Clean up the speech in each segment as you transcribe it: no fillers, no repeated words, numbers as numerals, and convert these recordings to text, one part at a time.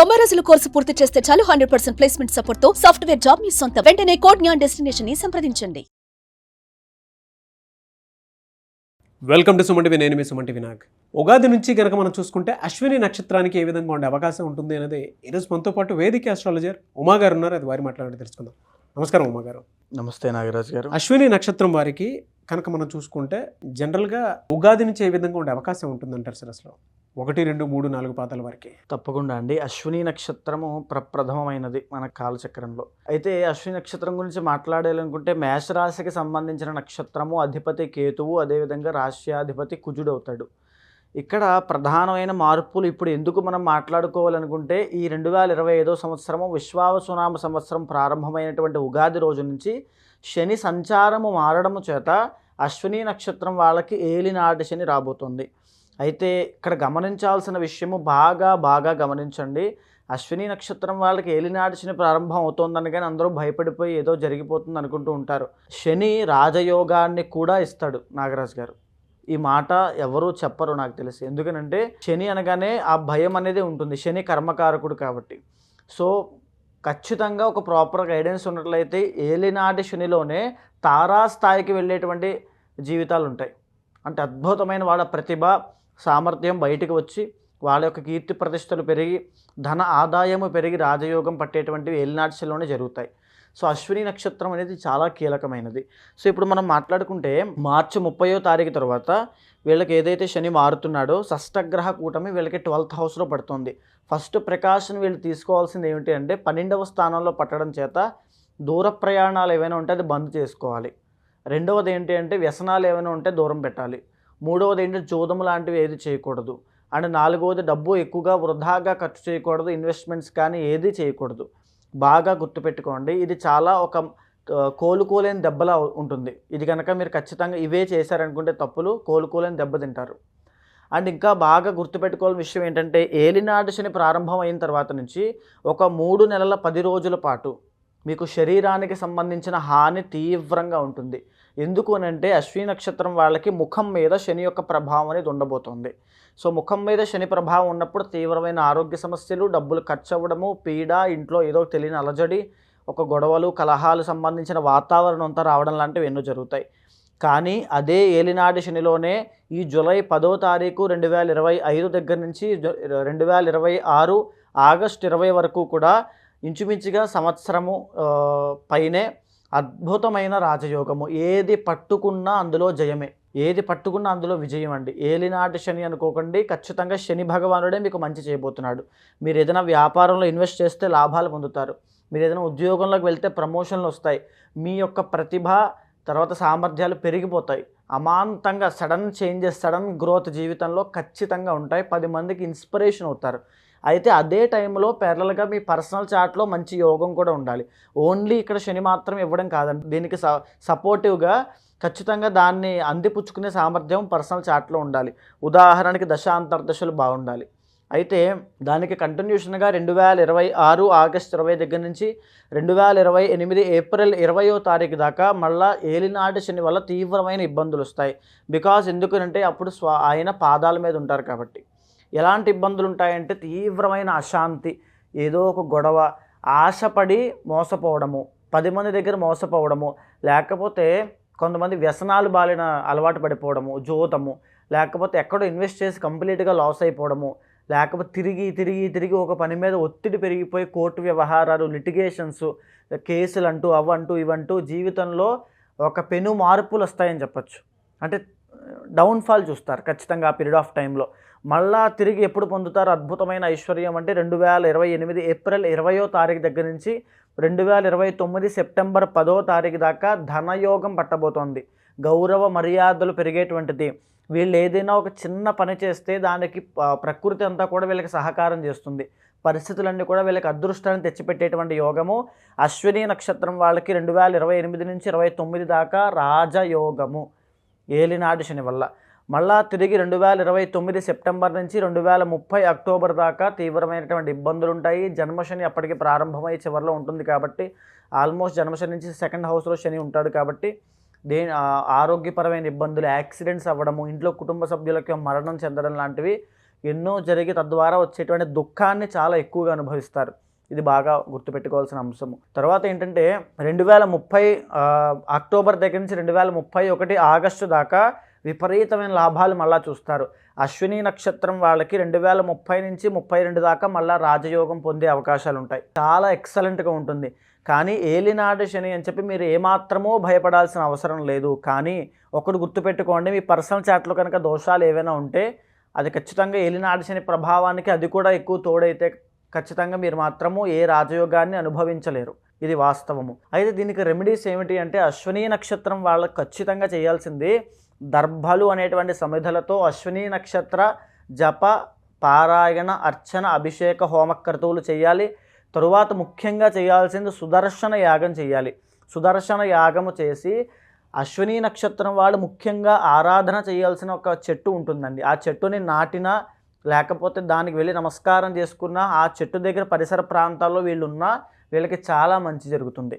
90 రోజుల కోర్సు పూర్తి చేస్తే చాలు 100% ప్లేస్మెంట్ సపోర్ట్ తో సాఫ్ట్వేర్ జాబ్ మీ సొంతం. వెంటనే కోడ్ జ్ఞాన్ డెస్టినేషన్ ని సంప్రదించండి. Welcome to Suman TV. నేను మీ సుమన్ టీవీ నాగ్. ఉగాది నుంచి కనుక మనం చూసుకుంటే అశ్విని నక్షత్రానికి ఏ విధంగా ఉండే అవకాశం ఉంటుంది అనేది ఈరోజు మనతో పాటు వేదిక ఆస్ట్రాలజర్ ఉమా గారు ఉన్నారు. అది వారి మాట్లాడి తెలుసుకుందాం. నమస్కారం ఉమా గారు. నమస్తే నాగరాజ్ గారు. అశ్విని నక్షత్రం వారికి కనుక మనం చూసుకుంటే జనరల్గా ఉగాది నుంచి ఏ విధంగా ఉండే అవకాశం ఉంటుందంటారు సార్? అసలు 1, 2, 3, 4 పాదాల వరకు తప్పకుండా అండి. అశ్విని నక్షత్రము ప్రప్రథమమైనది మన కాలచక్రంలో. అయితే అశ్విని నక్షత్రం గురించి మాట్లాడాలనుకుంటే మేషరాశికి సంబంధించిన నక్షత్రము అధిపతి కేతువు, అదేవిధంగా రాశ్యాధిపతి కుజుడు అవుతాడు. ఇక్కడ ప్రధానమైన మార్పులు ఇప్పుడు ఎందుకు మనం మాట్లాడుకోవాలనుకుంటే ఈ 2025 సంవత్సరము విశ్వావసునామ సంవత్సరం ప్రారంభమైనటువంటి ఉగాది రోజు నుంచి శని సంచారము మారడము చేత అశ్విని నక్షత్రం వాళ్ళకి ఏలినాటి శని రాబోతుంది. అయితే ఇక్కడ గమనించాల్సిన విషయము బాగా గమనించండి. అశ్విని నక్షత్రం వాళ్ళకి ఏలినాటి శని ప్రారంభం అవుతోందని కానీ అందరూ భయపడిపోయి ఏదో జరిగిపోతుంది అనుకుంటూ ఉంటారు. శని రాజయోగాన్ని కూడా ఇస్తాడు నాగరాజ్ గారు. ఈ మాట ఎవరూ చెప్పరు నాకు తెలిసి. ఎందుకనంటే శని అనగానే ఆ భయం అనేది ఉంటుంది. శని కర్మకారకుడు కాబట్టి. సో ఖచ్చితంగా ఒక ప్రాపర్ గైడెన్స్ ఉన్నట్లయితే ఏలినాటి శనిలోనే తారాస్థాయికి వెళ్ళేటువంటి జీవితాలు ఉంటాయి. అంటే అద్భుతమైన వాళ్ళ ప్రతిభ సామర్థ్యం బయటకు వచ్చి వాళ్ళ యొక్క కీర్తి ప్రతిష్టలు పెరిగి ధన ఆదాయము పెరిగి రాజయోగం పట్టేటువంటివి ఏలినాటి శనిలోనే జరుగుతాయి. సో అశ్విని నక్షత్రం అనేది చాలా కీలకమైనది. సో ఇప్పుడు మనం మాట్లాడుకుంటే మార్చి 30వ తారీఖు తర్వాత వీళ్ళకి ఏదైతే శని మారుతున్నాడో షష్టగ్రహ కూటమి వీళ్ళకి 12th హౌస్లో పడుతుంది. ఫస్ట్ ప్రికాషన్ వీళ్ళు తీసుకోవాల్సింది ఏమిటి అంటే 12వ స్థానంలో పట్టడం చేత దూర ప్రయాణాలు ఏవైనా ఉంటే అది బంద్ చేసుకోవాలి. రెండవది ఏంటి అంటే వ్యసనాలు ఏమైనా ఉంటే దూరం పెట్టాలి. మూడవది ఏంటంటే జోదము లాంటివి ఏది చేయకూడదు. అండ్ నాలుగవది డబ్బు ఎక్కువగా వృధాగా ఖర్చు చేయకూడదు. ఇన్వెస్ట్మెంట్స్ కానీ ఏది చేయకూడదు. బాగా గుర్తుపెట్టుకోండి. ఇది చాలా ఒక కోలుకోలేని దెబ్బలా ఉంటుంది. ఇది కనుక మీరు ఖచ్చితంగా ఇవే చేశారనుకుంటే తప్పులు కోలుకోలేని దెబ్బ తింటారు. అండ్ ఇంకా బాగా గుర్తుపెట్టుకోవాల్సిన విషయం ఏంటంటే ఏలినాటి శని ప్రారంభం అయిన తర్వాత నుంచి ఒక 3 నెలల 10 రోజుల పాటు మీకు శరీరానికి సంబంధించిన హాని తీవ్రంగా ఉంటుంది. ఎందుకు అని అంటే అశ్విని నక్షత్రం వాళ్ళకి ముఖం మీద శని యొక్క ప్రభావం అనేది ఉండబోతుంది. సో ముఖం మీద శని ప్రభావం ఉన్నప్పుడు తీవ్రమైన ఆరోగ్య సమస్యలు, డబ్బులు ఖర్చు అవ్వడము, పీడ, ఇంట్లో ఏదో తెలియని అలజడి, ఒక గొడవలు, కలహాలు సంబంధించిన వాతావరణం అంతా రావడం లాంటివి ఎన్నో జరుగుతాయి. కానీ అదే ఏలినాటి శనిలోనే ఈ జూలై 10వ తారీఖు 2025 దగ్గర నుంచి 2026 ఆగస్టు 20 వరకు కూడా ఇంచుమించుగా సంవత్సరము పైనే అద్భుతమైన రాజయోగము. ఏది పట్టుకున్నా అందులో జయమే, ఏది పట్టుకున్నా అందులో విజయం అండి. ఏలినాటి శని అనుకోకండి. ఖచ్చితంగా శని భగవానుడే మీకు మంచి చేయబోతున్నాడు. మీరు ఏదైనా వ్యాపారంలో ఇన్వెస్ట్ చేస్తే లాభాలు పొందుతారు. మీరు ఏదైనా ఉద్యోగంలోకి వెళ్తే ప్రమోషన్లు వస్తాయి. మీ యొక్క ప్రతిభ తర్వాత సామర్థ్యాలు పెరిగిపోతాయి. అమాంతంగా సడన్ చేంజెస్, సడన్ గ్రోత్ జీవితంలో ఖచ్చితంగా ఉంటాయి. 10 మందికి ఇన్స్పిరేషన్ అవుతారు. అయితే అదే టైంలో ప్యారలల్గా మీ పర్సనల్ చార్ట్లో మంచి యోగం కూడా ఉండాలి. ఓన్లీ ఇక్కడ శని మాత్రం ఇవ్వడం కాదండి. దీనికి సపోర్టివ్గా ఖచ్చితంగా దాన్ని అందిపుచ్చుకునే సామర్థ్యం పర్సనల్ చార్ట్లో ఉండాలి. ఉదాహరణకి దశాంతర్దశలు బాగుండాలి. అయితే దానికి కంటిన్యూషన్గా 2026 ఆగస్టు 20 దగ్గర నుంచి 2028 ఏప్రిల్ 20వ తారీఖు దాకా మళ్ళీ ఏలినాటి శని వల్ల తీవ్రమైన ఇబ్బందులు వస్తాయి. బికాజ్ ఎందుకంటే అప్పుడు ఆయన పాదాల మీద ఉంటారు కాబట్టి. ఎలాంటి ఇబ్బందులు ఉంటాయంటే తీవ్రమైన అశాంతి, ఏదో ఒక గొడవ, ఆశపడి మోసపోవడము, 10 మంది దగ్గర మోసపోవడము, లేకపోతే కొంతమంది వ్యసనాలు బాలిన అలవాటు పడిపోవడము, జోతము, లేకపోతే ఎక్కడో ఇన్వెస్ట్ చేసి కంప్లీట్గా లాస్ అయిపోవడము, లేకపోతే తిరిగి ఒక పని మీద ఒత్తిడి పెరిగిపోయి కోర్టు వ్యవహారాలు, లిటిగేషన్స్, కేసులు అంటూ అవంటూ ఇవంటూ జీవితంలో ఒక పెను మార్పులు వస్తాయని చెప్పచ్చు. అంటే డౌన్ఫాల్ చూస్తారు ఖచ్చితంగా ఆ పీరియడ్ ఆఫ్ టైంలో. మళ్ళా తిరిగి ఎప్పుడు పొందుతారు అద్భుతమైన ఐశ్వర్యం అంటే 2028 ఏప్రిల్ 20వ తారీఖు దగ్గర నుంచి 2029 సెప్టెంబర్ 10వ తారీఖు దాకా ధనయోగం పట్టబోతోంది. గౌరవ మర్యాదలు పెరిగేటువంటిది. వీళ్ళు ఏదైనా ఒక చిన్న పని చేస్తే దానికి ప్రకృతి అంతా కూడా వీళ్ళకి సహకారం చేస్తుంది. పరిస్థితులన్నీ కూడా వీళ్ళకి అదృష్టాన్ని తెచ్చిపెట్టేటువంటి యోగము అశ్విని నక్షత్రం వాళ్ళకి 2028 నుంచి 29 దాకా రాజయోగము ఏలినాటి శని వల్ల. మళ్ళా తిరిగి 2029 సెప్టెంబర్ నుంచి 2030 అక్టోబర్ దాకా తీవ్రమైనటువంటి ఇబ్బందులు ఉంటాయి. జన్మశని అప్పటికి ప్రారంభమై చివరిలో ఉంటుంది కాబట్టి ఆల్మోస్ట్ జన్మశని నుంచి 2nd హౌస్లో శని ఉంటాడు కాబట్టి ఆరోగ్యపరమైన ఇబ్బందులు, యాక్సిడెంట్స్ అవ్వడము, ఇంట్లో కుటుంబ సభ్యులకి మరణం చెందడం లాంటివి ఎన్నో జరిగి తద్వారా వచ్చేటువంటి దుఃఖాన్ని చాలా ఎక్కువగా అనుభవిస్తారు. ఇది బాగా గుర్తుపెట్టుకోవాల్సిన అంశము. తర్వాత ఏంటంటే 2030 అక్టోబర్ దగ్గర నుంచి 2031 ఆగస్టు దాకా విపరీతమైన లాభాలు మళ్ళా చూస్తారు. అశ్విని నక్షత్రం వాళ్ళకి 2030 నుంచి 32 దాకా మళ్ళీ రాజయోగం పొందే అవకాశాలు ఉంటాయి. చాలా ఎక్సలెంట్గా ఉంటుంది. కానీ ఏలినాడు శని అని చెప్పి మీరు ఏమాత్రమూ భయపడాల్సిన అవసరం లేదు. కానీ ఒకటి గుర్తుపెట్టుకోండి, మీ పర్సనల్ చాట్లో కనుక దోషాలు ఏవైనా ఉంటే అది ఖచ్చితంగా ఏలినాడు శని ప్రభావానికి అది కూడా ఎక్కువ తోడైతే ఖచ్చితంగా మీరు మాత్రము ఏ రాజయోగాన్ని అనుభవించలేరు. ఇది వాస్తవము. అయితే దీనికి రెమెడీస్ ఏమిటి అంటే, అశ్విని నక్షత్రం వాళ్ళకి ఖచ్చితంగా చేయాల్సింది దర్భలు అనేటువంటి సమిధలతో అశ్విని నక్షత్ర జప పారాయణ అర్చన అభిషేక హోమక్రతువులు చేయాలి. తరువాత ముఖ్యంగా చేయాల్సింది సుదర్శన యాగం చేయాలి. సుదర్శన యాగము చేసి అశ్విని నక్షత్రం వాళ్ళు ముఖ్యంగా ఆరాధన చేయాల్సిన ఒక చెట్టు ఉంటుందండి. ఆ చెట్టుని నాటినా లేకపోతే దానికి వెళ్ళి నమస్కారం చేసుకున్నా, ఆ చెట్టు దగ్గర పరిసర ప్రాంతాల్లో వీళ్ళున్నా వీళ్ళకి చాలా మంచి జరుగుతుంది.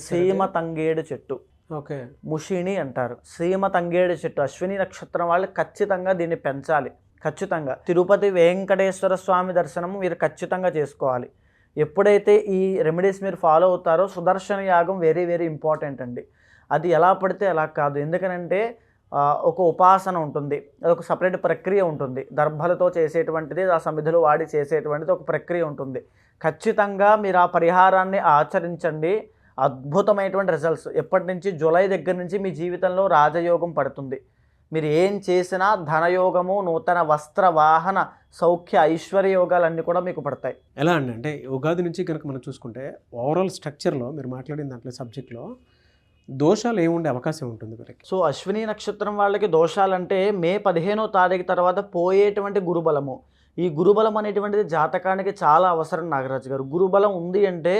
సీమ తంగేడు చెట్టు, ఓకే, ముషిణి అంటారు. సీమ తంగేడు చెట్టు అశ్విని నక్షత్రం వాళ్ళు ఖచ్చితంగా దీన్ని పెంచాలి. ఖచ్చితంగా తిరుపతి వెంకటేశ్వర స్వామి దర్శనం మీరు ఖచ్చితంగా చేసుకోవాలి. ఎప్పుడైతే ఈ రెమెడీస్ మీరు ఫాలో అవుతారో సుదర్శన యాగం వెరీ వెరీ ఇంపార్టెంట్ అండి. అది ఎలా పడితే అలా కాదు. ఎందుకనంటే ఒక ఉపాసన ఉంటుంది, అదొక సపరేట్ ప్రక్రియ ఉంటుంది. దర్భలతో చేసేటువంటిది, ఆ సమిధులు వాడి చేసేటువంటిది ఒక ప్రక్రియ ఉంటుంది. ఖచ్చితంగా మీరు ఆ పరిహారాన్ని ఆచరించండి. అద్భుతమైనటువంటి రిజల్ట్స్. ఎప్పటి నుంచి? జూలై దగ్గర నుంచి మీ జీవితంలో రాజయోగం పడుతుంది. మీరు ఏం చేసినా ధనయోగము, నూతన వస్త్ర వాహన సౌఖ్య ఐశ్వర్య యోగాలన్నీ కూడా మీకు పడతాయి. ఎలా అండి అంటే ఉగాది నుంచి కనుక మనం చూసుకుంటే ఓవరాల్ స్ట్రక్చర్లో మీరు మాట్లాడిన దాంట్లో సబ్జెక్ట్లో దోషాలు ఏముండే అవకాశం ఉంటుంది వీళ్ళకి? సో అశ్విని నక్షత్రం వాళ్ళకి దోషాలంటే మే 15వ తారీఖు తర్వాత పోయేటువంటి గురుబలము. ఈ గురుబలం అనేటువంటిది జాతకానికి చాలా అవసరం నాగరాజు గారు. గురుబలం ఉంది అంటే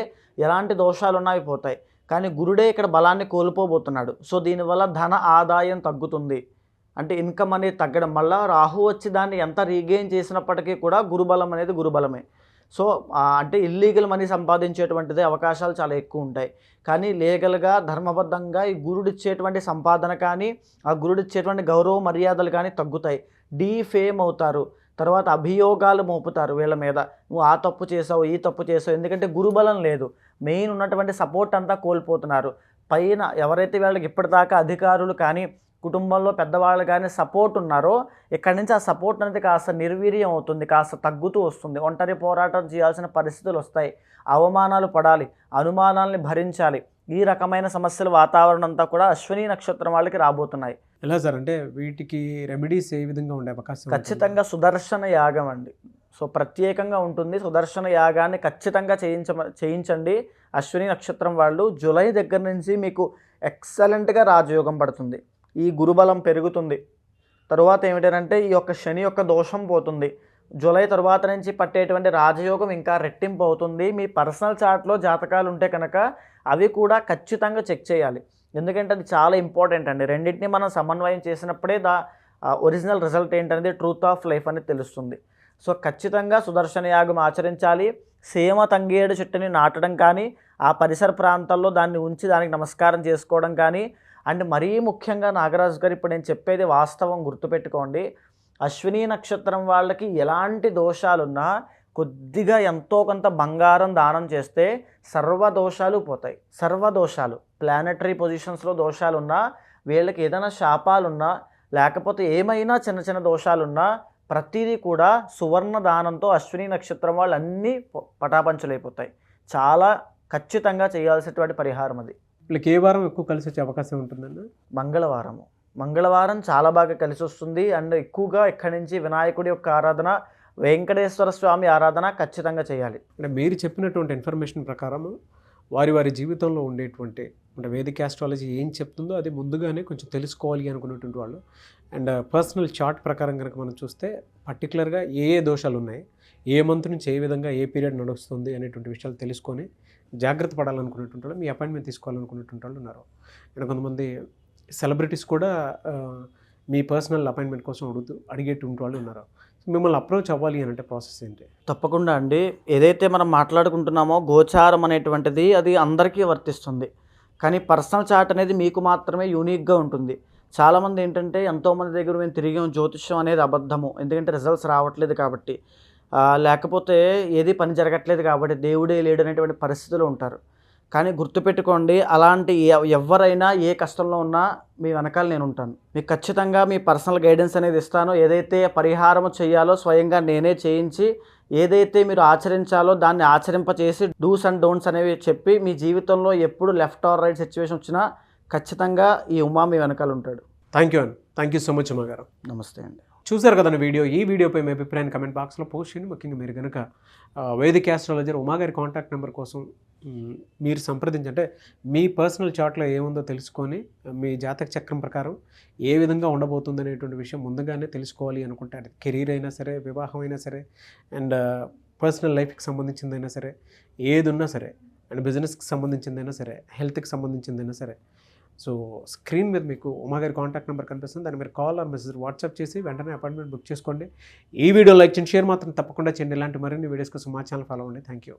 ఎలాంటి దోషాలు ఉన్నవి పోతాయి. కానీ గురుడే ఇక్కడ బలాన్ని కోల్పోబోతున్నాడు. సో దీనివల్ల ధన ఆదాయం తగ్గుతుంది. అంటే ఇన్కమ్ అనేది తగ్గడం వల్ల రాహు వచ్చి దాన్ని ఎంత రీగెయిన్ చేసినప్పటికీ కూడా గురుబలం అనేది గురుబలమే. సో అంటే ఇల్లీగల్ మనీ సంపాదించేటువంటిది అవకాశాలు చాలా ఎక్కువ ఉంటాయి. కానీ లీగల్గా ధర్మబద్ధంగా ఈ గురుడిచ్చేటువంటి సంపాదన కానీ ఆ గురుడిచ్చేటువంటి గౌరవ మర్యాదలు కానీ తగ్గుతాయి. డీఫేమ్ అవుతారు. తర్వాత అభియోగాలు మోపుతారు వీళ్ళ మీద, నువ్వు ఆ తప్పు చేసావు, ఈ తప్పు చేసావు. ఎందుకంటే గురుబలం లేదు. మెయిన్ ఉన్నటువంటి సపోర్ట్ అంతా కోల్పోతున్నారు. పైన ఎవరైతే వీళ్ళకి ఇప్పటిదాకా అధికారులు కానీ కుటుంబంలో పెద్దవాళ్ళు కానీ సపోర్ట్ ఉన్నారో ఇక్కడి నుంచి ఆ సపోర్ట్ అనేది కాస్త నిర్వీర్యం అవుతుంది, కాస్త తగ్గుతూ వస్తుంది. ఒంటరి పోరాటం చేయాల్సిన పరిస్థితులు వస్తాయి. అవమానాలు పడాలి, అనుమానాలని భరించాలి. ఈ రకమైన సమస్యల వాతావరణం అంతా కూడా అశ్విని నక్షత్రం వాళ్ళకి రాబోతున్నాయి. ఎలా సార్ అంటే వీటికి రెమెడీస్ ఏ విధంగా ఉండే అవకాశం? ఖచ్చితంగా సుదర్శన యాగం అండి. సో ప్రత్యేకంగా ఉంటుంది. సుదర్శన యాగాన్ని ఖచ్చితంగా చేయించండి. అశ్విని నక్షత్రం వాళ్ళు జూలై దగ్గర నుంచి మీకు ఎక్సలెంట్గా రాజయోగం పడుతుంది. ఈ గురుబలం పెరుగుతుంది. తరువాత ఏమిటంటే ఈ యొక్క శని యొక్క దోషం పోతుంది. జూలై తరువాత నుంచి పట్టేటువంటి రాజయోగం ఇంకా రెట్టింపు అవుతుంది. మీ పర్సనల్ చార్ట్లో జాతకాలు ఉంటే కనుక అవి కూడా ఖచ్చితంగా చెక్ చేయాలి. ఎందుకంటే అది చాలా ఇంపార్టెంట్ అండి. రెండింటిని మనం సమన్వయం చేసినప్పుడే ఒరిజినల్ రిజల్ట్ ఏంటనేది ట్రూత్ ఆఫ్ లైఫ్ అనేది తెలుస్తుంది. సో ఖచ్చితంగా సుదర్శన యాగం ఆచరించాలి. సీమ తంగేడు చెట్టుని నాటడం కానీ, ఆ పరిసర ప్రాంతాల్లో దాన్ని ఉంచి దానికి నమస్కారం చేసుకోవడం కానీ, అండ్ మరీ ముఖ్యంగా నాగరాజు గారు ఇప్పుడు నేను చెప్పేది వాస్తవం గుర్తుపెట్టుకోండి. అశ్విని నక్షత్రం వాళ్ళకి ఎలాంటి దోషాలున్నా కొద్దిగా ఎంతో కొంత బంగారం దానం చేస్తే సర్వదోషాలు పోతాయి. సర్వదోషాలు, ప్లానెటరీ పొజిషన్స్లో దోషాలున్నా, వీళ్ళకి ఏదైనా శాపాలున్నా, లేకపోతే ఏమైనా చిన్న చిన్న దోషాలున్నా ప్రతిదీ కూడా సువర్ణ దానంతో అశ్విని నక్షత్రం వాళ్ళు అన్నీ పటాపంచలైపోతాయి. చాలా ఖచ్చితంగా చేయాల్సినటువంటి పరిహారం అది. వీళ్ళకి ఏ వారం ఎక్కువ కలిసి వచ్చే అవకాశం ఉంటుందన్న? మంగళవారం చాలా బాగా కలిసి వస్తుంది. అండ్ ఎక్కువగా ఇక్కడి నుంచి వినాయకుడి యొక్క ఆరాధన, వెంకటేశ్వర స్వామి ఆరాధన ఖచ్చితంగా చేయాలి. అంటే మీరు చెప్పినటువంటి ఇన్ఫర్మేషన్ ప్రకారం వారి వారి జీవితంలో ఉండేటువంటి అంటే వేదిక ఆస్ట్రాలజీ ఏం చెప్తుందో అది ముందుగానే కొంచెం తెలుసుకోవాలి అనుకున్నటువంటి వాళ్ళు. అండ్ పర్సనల్ చార్ట్ ప్రకారం కనుక మనం చూస్తే పర్టికులర్గా ఏ దోషాలు ఉన్నాయి, ఏ మంత్ నుంచి ఏ విధంగా ఏ పీరియడ్ నడుస్తుంది అనేటువంటి విషయాలు తెలుసుకొని జాగ్రత్త పడాలనుకునేటువంటి వాళ్ళు, మీ అపాయింట్మెంట్ తీసుకోవాలనుకునేటువంటి వాళ్ళు ఉన్నారు. అండ్ కొంతమంది సెలబ్రిటీస్ కూడా మీ పర్సనల్ అపాయింట్మెంట్ కోసం అడిగేటువంటి వాళ్ళు ఉన్నారు. మిమ్మల్ని అప్రోచ్ అవ్వాలి అని అంటే ప్రాసెస్ ఏంటి? తప్పకుండా అండి. ఏదైతే మనం మాట్లాడుకుంటున్నామో గోచారం అనేటువంటిది అది అందరికీ వర్తిస్తుంది. కానీ పర్సనల్ చార్ట్ అనేది మీకు మాత్రమే యూనిక్గా ఉంటుంది. చాలామంది ఏంటంటే ఎంతోమంది దగ్గర మేము తిరిగాం, జ్యోతిష్యం అనేది అబద్ధము, ఎందుకంటే రిజల్ట్స్ రావట్లేదు కాబట్టి, లేకపోతే ఏది పని జరగట్లేదు కాబట్టి దేవుడే లేడు అనేటువంటి పరిస్థితులు ఉంటారు. కానీ గుర్తుపెట్టుకోండి, అలాంటి ఎవరైనా ఏ కష్టంలో ఉన్నా మీ వెనకాల నేను ఉంటాను. మీకు ఖచ్చితంగా మీ పర్సనల్ గైడెన్స్ అనేది ఇస్తాను. ఏదైతే పరిహారం చేయాలో స్వయంగా నేనే చేయించి, ఏదైతే మీరు ఆచరించాలో దాన్ని ఆచరింపచేసి డూస్ అండ్ డోంట్స్ అనేవి చెప్పి, మీ జీవితంలో ఎప్పుడు లెఫ్ట్ ఆర్ రైట్ సిచ్యువేషన్ వచ్చినా ఖచ్చితంగా ఈ ఉమా మీ వెనకాల ఉంటాడు. Thank you so much Uma గారు. నమస్తే అండి. చూసారు కదండి వీడియో. ఈ వీడియోపై మీ అభిప్రాయాన్ని కమెంట్ బాక్స్లో పోస్ట్ చేయండి. ముఖ్యంగా మీరు కనుక వేదిక ఆస్ట్రాలజర్ ఉమా గారి కాంటాక్ట్ నెంబర్ కోసం మీరు సంప్రదించంటే మీ పర్సనల్ చార్ట్లో ఏముందో తెలుసుకొని మీ జాతక చక్రం ప్రకారం ఏ విధంగా ఉండబోతుంది అనేటువంటి విషయం ముందుగానే తెలుసుకోవాలి అనుకుంటే, అది కెరీర్ అయినా సరే, వివాహం అయినా సరే, అండ్ పర్సనల్ లైఫ్కి సంబంధించిందైనా సరే, ఏది ఉన్నా సరే, అండ్ బిజినెస్కి సంబంధించిందైనా సరే, హెల్త్కి సంబంధించిందైనా సరే, సో స్క్రీన్ మీద మీకు ఉమా గారి కాంటాక్ట్ నెంబర్ కనిపిస్తుంది. దాన్ని మీరు కాల్ ఆర్ మెసేజ్ వాట్సాప్ చేసి వెంటనే అపాయింట్మెంట్ బుక్ చేసుకోండి. ఈ వీడియో లైక్ చేయండి, షేర్ మాత్రం తప్పకుండా చేయండి. ఇలాంటి మరిన్ని వీడియోస్ కోసం మా ఛానల్ ఫాలో అవ్వండి. Thank you.